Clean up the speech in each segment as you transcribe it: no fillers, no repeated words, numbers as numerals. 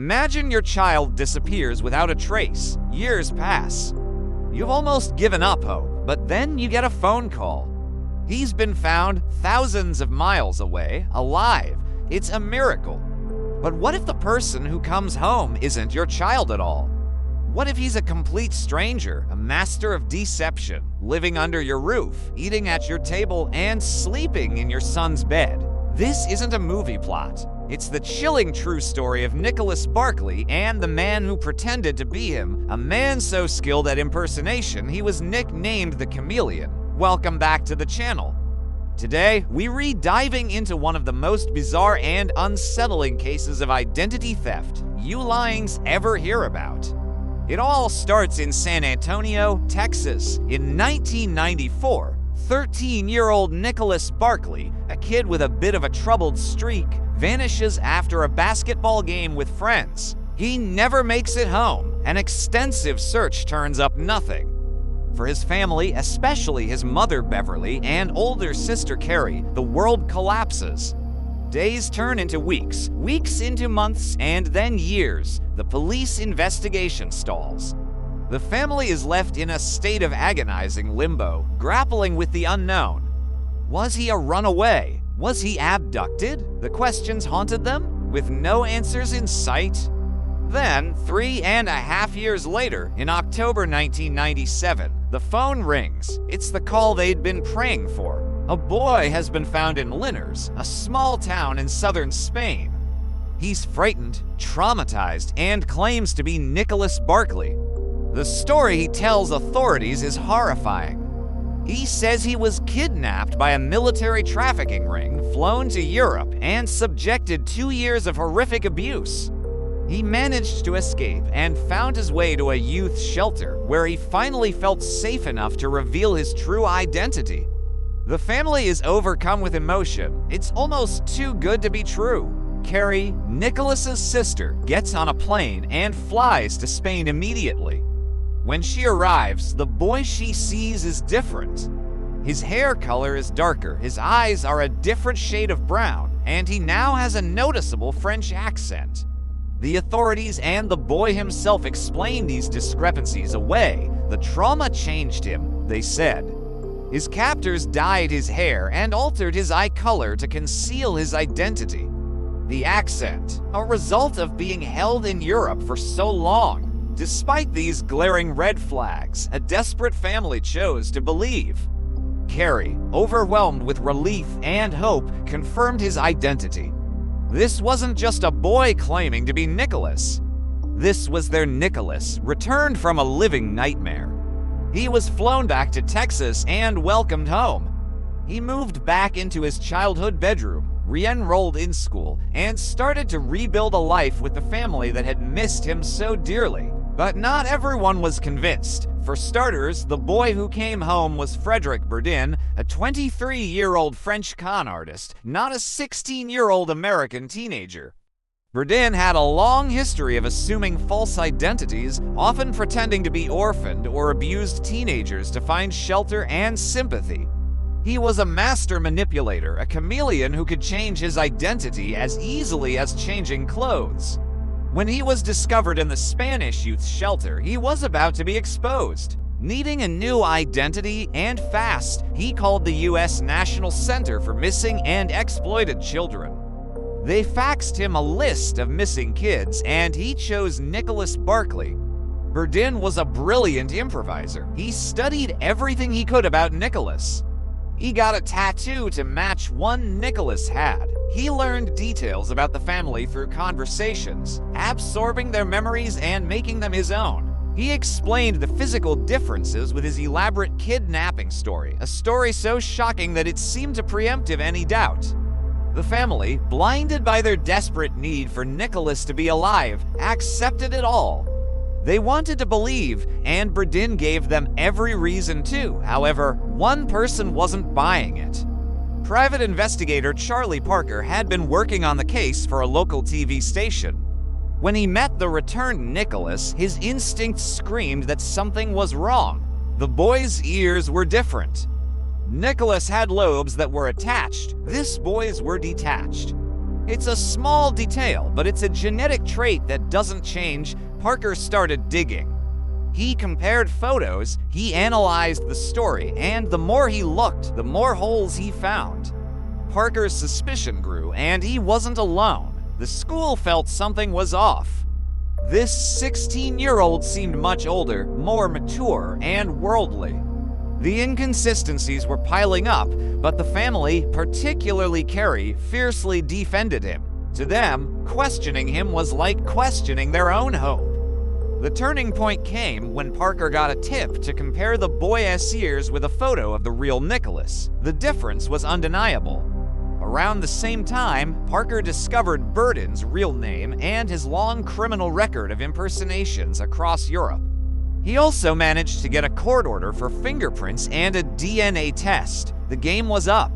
Imagine your child disappears without a trace. Years pass. You've almost given up hope, but then you get a phone call. He's been found thousands of miles away, alive. It's a miracle. But what if the person who comes home isn't your child at all? What if he's a complete stranger, a master of deception, living under your roof, eating at your table, and sleeping in your son's bed? This isn't a movie plot. It's the chilling true story of Nicholas Barclay and the man who pretended to be him, a man so skilled at impersonation he was nicknamed the Chameleon. Welcome back to the channel. Today, we read diving into one of the most bizarre and unsettling cases of identity theft you lyings ever hear about. It all starts in San Antonio, Texas. In 1994, 13-year-old Nicholas Barclay, a kid with a bit of a troubled streak, vanishes after a basketball game with friends. He never makes it home. An extensive search turns up nothing. For his family, especially his mother Beverly and older sister Carrie, the world collapses. Days turn into weeks, weeks into months, and then years. The police investigation stalls. The family is left in a state of agonizing limbo, grappling with the unknown. Was he a runaway? Was he abducted? The questions haunted them, with no answers in sight. Then, 3.5 years later, in October 1997, the phone rings. It's the call they'd been praying for. A boy has been found in Linares, a small town in southern Spain. He's frightened, traumatized, and claims to be Nicholas Barclay. The story he tells authorities is horrifying. He says he was kidnapped by a military trafficking ring, flown to Europe, and subjected 2 years of horrific abuse. He managed to escape and found his way to a youth shelter where he finally felt safe enough to reveal his true identity. The family is overcome with emotion. It's almost too good to be true. Carrie, Nicholas's sister, gets on a plane and flies to Spain immediately. When she arrives, the boy she sees is different. His hair color is darker, his eyes are a different shade of brown, and he now has a noticeable French accent. The authorities and the boy himself explain these discrepancies away. The trauma changed him, they said. His captors dyed his hair and altered his eye color to conceal his identity. The accent, a result of being held in Europe for so long. Despite these glaring red flags, a desperate family chose to believe. Carrie, overwhelmed with relief and hope, confirmed his identity. This wasn't just a boy claiming to be Nicholas. This was their Nicholas, returned from a living nightmare. He was flown back to Texas and welcomed home. He moved back into his childhood bedroom, re-enrolled in school, and started to rebuild a life with the family that had missed him so dearly. But not everyone was convinced. For starters, the boy who came home was Frederick Bourdin, a 23-year-old French con artist, not a 16-year-old American teenager. Bourdin had a long history of assuming false identities, often pretending to be orphaned or abused teenagers to find shelter and sympathy. He was a master manipulator, a chameleon who could change his identity as easily as changing clothes. When he was discovered in the Spanish youth shelter, he was about to be exposed. Needing a new identity and fast, he called the U.S. National Center for Missing and Exploited Children. They faxed him a list of missing kids, and he chose Nicholas Barclay. Bourdin was a brilliant improviser. He studied everything he could about Nicholas. He got a tattoo to match one Nicholas had. He learned details about the family through conversations, absorbing their memories and making them his own. He explained the physical differences with his elaborate kidnapping story, a story so shocking that it seemed to preempt any doubt. The family, blinded by their desperate need for Nicholas to be alive, accepted it all. They wanted to believe, and Bourdin gave them every reason to. However, one person wasn't buying it. Private investigator Charlie Parker had been working on the case for a local TV station. When he met the returned Nicholas, his instincts screamed that something was wrong. The boy's ears were different. Nicholas had lobes that were attached. This boy's were detached. It's a small detail, but it's a genetic trait that doesn't change. Parker started digging. He compared photos, he analyzed the story, and the more he looked, the more holes he found. Parker's suspicion grew, and he wasn't alone. The school felt something was off. This 16-year-old seemed much older, more mature, and worldly. The inconsistencies were piling up, but the family, particularly Carrie, fiercely defended him. To them, questioning him was like questioning their own hope. The turning point came when Parker got a tip to compare the boy's ears with a photo of the real Nicholas. The difference was undeniable. Around the same time, Parker discovered Burden's real name and his long criminal record of impersonations across Europe. He also managed to get a court order for fingerprints and a DNA test. The game was up.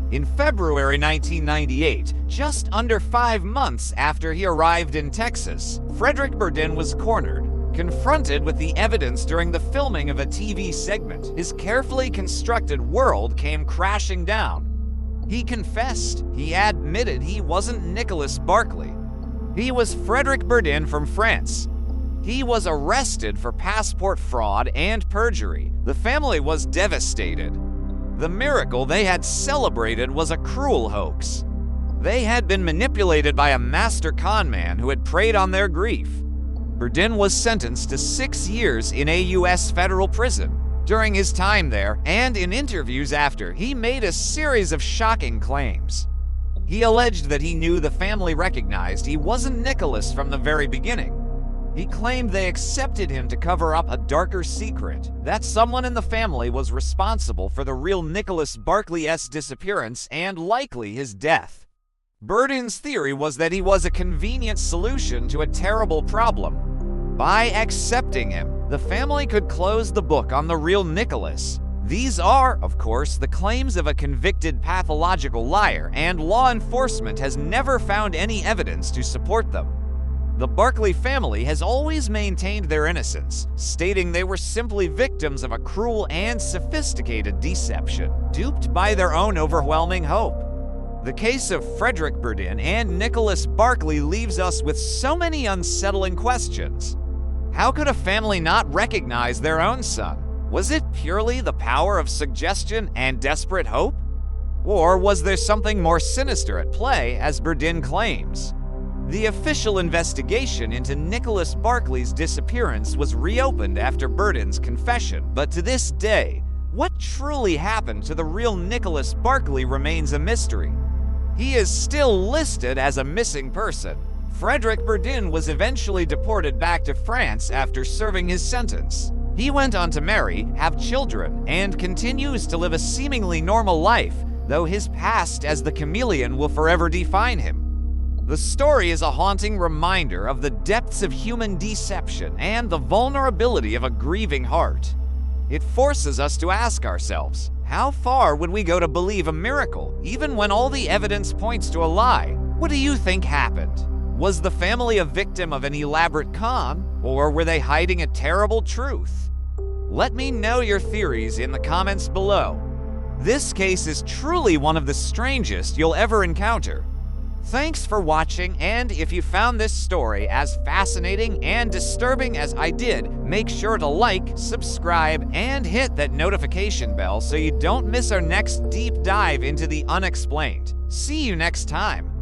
In February 1998, just under 5 months after he arrived in Texas, Frederick Burden was cornered. Confronted with the evidence during the filming of a TV segment, his carefully constructed world came crashing down. He confessed. He admitted he wasn't Nicholas Barclay. He was Frederick Burden from France. He was arrested for passport fraud and perjury. The family was devastated. The miracle they had celebrated was a cruel hoax. They had been manipulated by a master con man who had preyed on their grief. Burden was sentenced to 6 years in a U.S. federal prison. During his time there, and in interviews after, he made a series of shocking claims. He alleged that he knew the family recognized he wasn't Nicholas from the very beginning. He claimed they accepted him to cover up a darker secret, that someone in the family was responsible for the real Nicholas Barclay's disappearance and likely his death. Burden's theory was that he was a convenient solution to a terrible problem. By accepting him, the family could close the book on the real Nicholas. These are, of course, the claims of a convicted pathological liar, and law enforcement has never found any evidence to support them. The Barclay family has always maintained their innocence, stating they were simply victims of a cruel and sophisticated deception, duped by their own overwhelming hope. The case of Frederick Burden and Nicholas Barclay leaves us with so many unsettling questions. How could a family not recognize their own son? Was it purely the power of suggestion and desperate hope? Or was there something more sinister at play, as Burden claims? The official investigation into Nicholas Barclay's disappearance was reopened after Burden's confession, but to this day, what truly happened to the real Nicholas Barclay remains a mystery. He is still listed as a missing person. Frederick Burden was eventually deported back to France after serving his sentence. He went on to marry, have children, and continues to live a seemingly normal life, though his past as the Chameleon will forever define him. The story is a haunting reminder of the depths of human deception and the vulnerability of a grieving heart. It forces us to ask ourselves, how far would we go to believe a miracle, even when all the evidence points to a lie? What do you think happened? Was the family a victim of an elaborate con, or were they hiding a terrible truth? Let me know your theories in the comments below. This case is truly one of the strangest you'll ever encounter. Thanks for watching, and if you found this story as fascinating and disturbing as I did, make sure to like, subscribe, and hit that notification bell so you don't miss our next deep dive into the unexplained. See you next time.